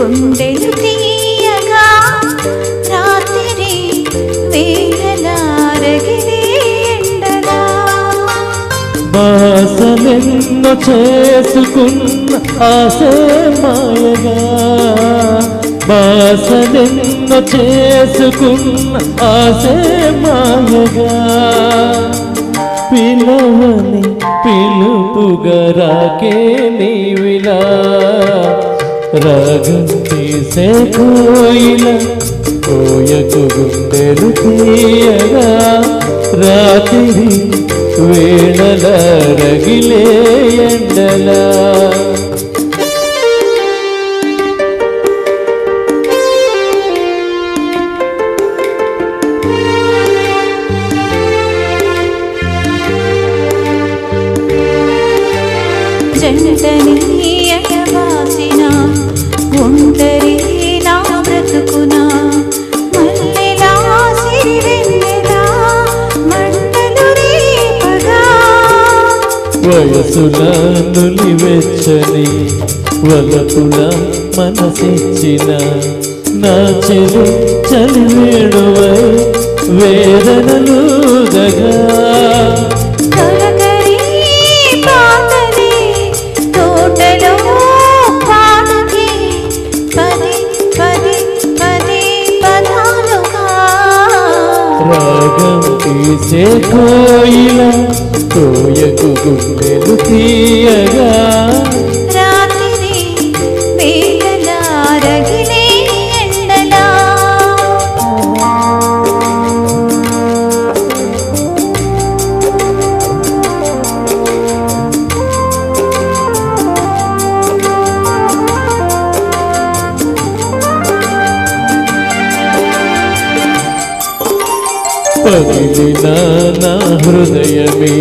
గుండెలు తీయగా రాత్రి వేళలారగిలే ఎండలా బాసనెన్నో చేసుకున్న ఆసే మాయగా బాసనెన్నో చేసుకున్న ఆసే మాయగా పిలవని పిలుపుగా రాకే నీవిలా రాగం తీసే కోయిల కోయకు గుండెలు తీయగా రాత్రి వేళల రగిలే ఎండలా జంటని ఎగవాసిన ఒంటరి నా బ్రతుకున మల్లెలా సిరివెన్నెలా మంటలు రేపగా వయసుల నులివెచ్చని వలపుల మనసిచ్చిన నా చెరు చలివేణువై వేదనలుదగా రాగం తీసే కోయిల కోయకు గుండెలు తీయగా రాత్రి వేళలారగిలే ఎండలా పగిలిన నా హృదయమే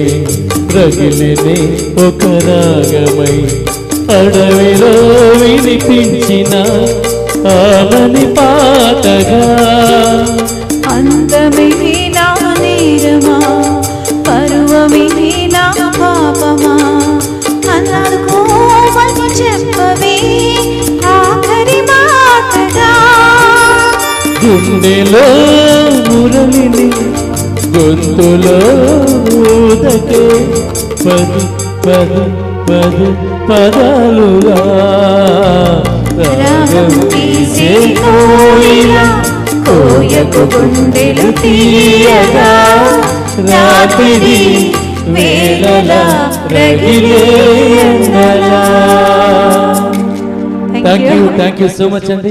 రగిలిని ఒక రాగమై అడవిలో వినిపించిన ఆమని పాటగా అందమే నా నేరమా పరువమే నా పాపమా అన్నాడుకోమని చెప్పవే ఆఖరి మాటగా గుండెలో మురళిని గొంతులో ఊదకే పదు పదు పదు పదాలుగా రాగం తీసే కోయిల కోయకు గుండెలు తీయగా రాత్రి వేళల రగిలే ఎండలా. థ్యాంక్ యూ సో మచ్ అండి.